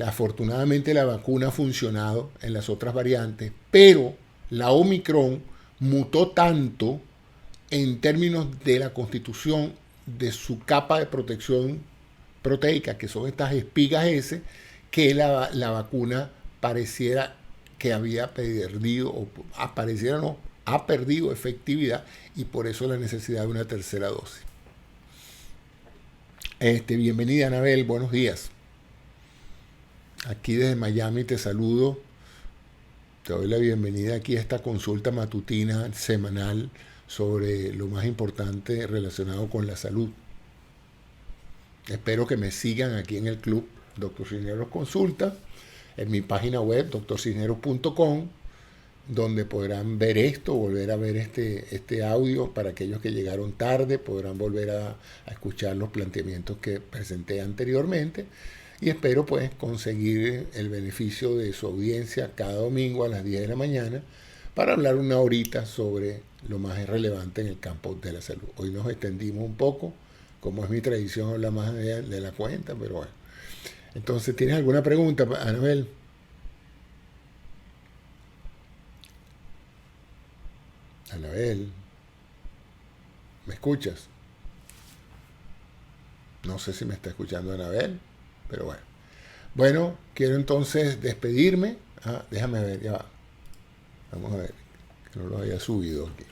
Afortunadamente la vacuna ha funcionado en las otras variantes, pero la Omicron mutó tanto en términos de la constitución de su capa de protección proteica, que son estas espigas S, que la vacuna pareciera que había perdido, o apareciera no, ha perdido efectividad, y por eso la necesidad de una tercera dosis. Bienvenida, Anabel, buenos días. Aquí desde Miami te saludo. Te doy la bienvenida aquí a esta consulta matutina semanal sobre lo más importante relacionado con la salud. Espero que me sigan aquí en el club Dr. Cisneros Consulta, en mi página web drcisneros.com, donde podrán ver esto, volver a ver este audio. Para aquellos que llegaron tarde, podrán volver a escuchar los planteamientos que presenté anteriormente. Y espero pues conseguir el beneficio de su audiencia cada domingo a las 10 de la mañana para hablar una horita sobre lo más relevante en el campo de la salud. Hoy nos extendimos un poco, como es mi tradición, hablar más de la cuenta, pero bueno. Entonces, ¿tienes alguna pregunta, Anabel? Anabel, ¿me escuchas? No sé si me está escuchando Anabel, pero bueno. Bueno, quiero entonces despedirme. Déjame ver, ya va. Vamos a ver, que no lo haya subido aquí.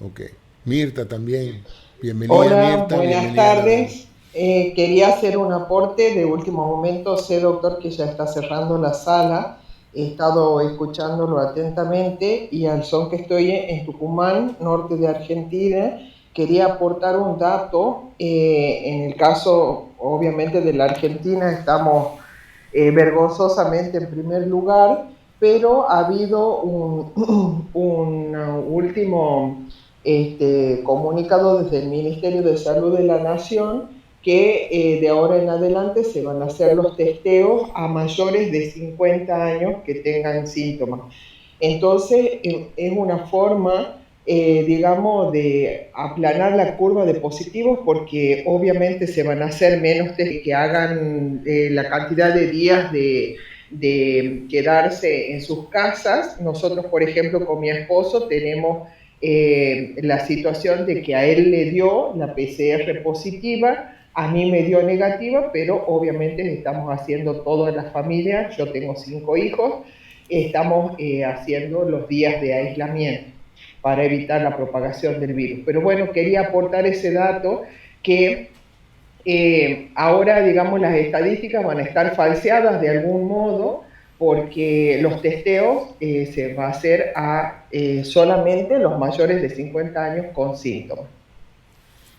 Ok. Mirta también. Bienvenida, Hola, Mirta. buenas Bienvenida, tardes. Quería hacer un aporte de último momento. Sé, doctor, que ya está cerrando la sala. He estado escuchándolo atentamente y al son que estoy en Tucumán, norte de Argentina, quería aportar un dato. En el caso, obviamente, de la Argentina, estamos vergonzosamente en primer lugar, pero ha habido un último comunicado desde el Ministerio de Salud de la Nación que de ahora en adelante se van a hacer los testeos a mayores de 50 años que tengan síntomas. Entonces, es una forma, digamos, de aplanar la curva de positivos, porque obviamente se van a hacer menos test que hagan la cantidad de días de quedarse en sus casas. Nosotros, por ejemplo, con mi esposo tenemos la situación de que a él le dio la PCR positiva, a mí me dio negativa, pero obviamente estamos haciendo toda la familia, yo tengo 5 hijos, estamos haciendo los días de aislamiento para evitar la propagación del virus. Pero bueno, quería aportar ese dato que ahora, digamos, las estadísticas van a estar falseadas de algún modo, porque los testeos se va a hacer a solamente los mayores de 50 años con síntomas.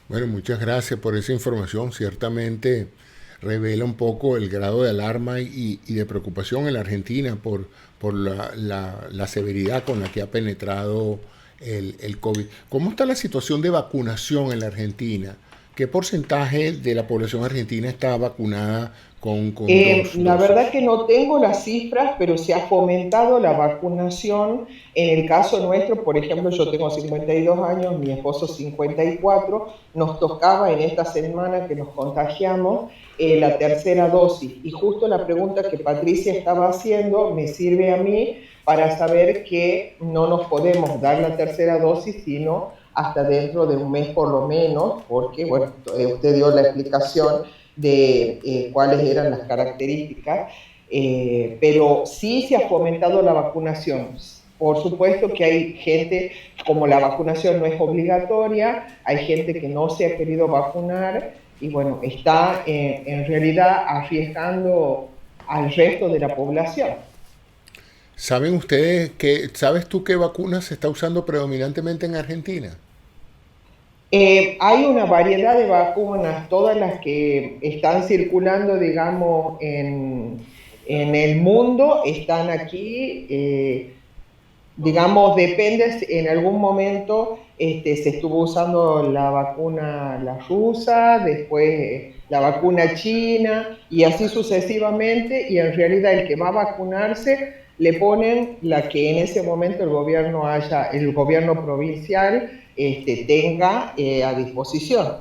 Bueno, muchas gracias por esa información. Ciertamente revela un poco el grado de alarma y de preocupación en la Argentina por la severidad con la que ha penetrado el COVID. ¿Cómo está la situación de vacunación en la Argentina? ¿Qué porcentaje de la población argentina está vacunada con La dosis? verdad que no tengo las cifras, pero se ha fomentado la vacunación. En el caso nuestro, por ejemplo, yo tengo 52 años, mi esposo 54, nos tocaba en esta semana que nos contagiamos la tercera dosis. Y justo la pregunta que Patricia estaba haciendo me sirve a mí para saber que no nos podemos dar la tercera dosis, sino hasta dentro de un mes por lo menos, porque, bueno, usted dio la explicación de cuáles eran las características, pero sí se ha fomentado la vacunación. Por supuesto que hay gente, como la vacunación no es obligatoria, hay gente que no se ha querido vacunar y bueno, está en realidad arriesgando al resto de la población. ¿Saben ustedes sabes tú qué vacuna se está usando predominantemente en Argentina? Hay una variedad de vacunas, todas las que están circulando, digamos, en el mundo, están aquí. Digamos, depende, en algún momento se estuvo usando la vacuna la rusa, después la vacuna china, y así sucesivamente, y en realidad el que va a vacunarse le ponen la que en ese momento el gobierno provincial tenga a disposición.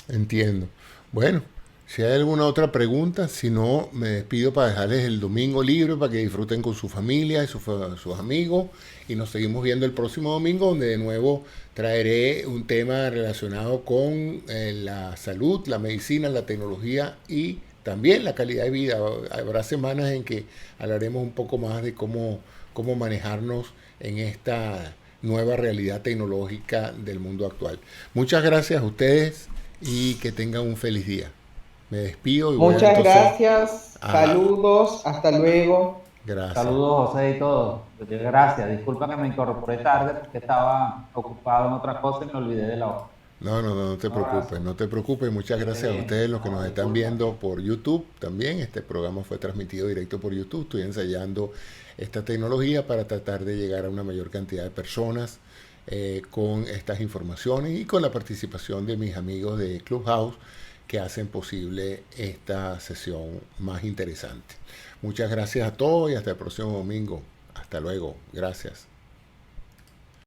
Entiendo. Bueno, si hay alguna otra pregunta, si no, me despido para dejarles el domingo libre para que disfruten con su familia y sus amigos. Y nos seguimos viendo el próximo domingo, donde de nuevo traeré un tema relacionado con la salud, la medicina, la tecnología y también la calidad de vida. Habrá semanas en que hablaremos un poco más de cómo manejarnos en esta nueva realidad tecnológica del mundo actual. Muchas gracias a ustedes y que tengan un feliz día. Me despido y voy a Muchas entonces gracias, a... saludos, hasta luego. Gracias. Saludos, José y todos. Gracias. Disculpa que me incorporé tarde porque estaba ocupado en otra cosa y me olvidé de la otra. No te Un abrazo. preocupes, no te preocupes. Muchas Que estés gracias a bien. ustedes los que No, nos están disculpa. viendo por YouTube también. Este programa fue transmitido directo por YouTube. Estoy ensayando esta tecnología para tratar de llegar a una mayor cantidad de personas con estas informaciones y con la participación de mis amigos de Clubhouse que hacen posible esta sesión más interesante. Muchas gracias a todos y hasta el próximo domingo. Hasta luego. Gracias.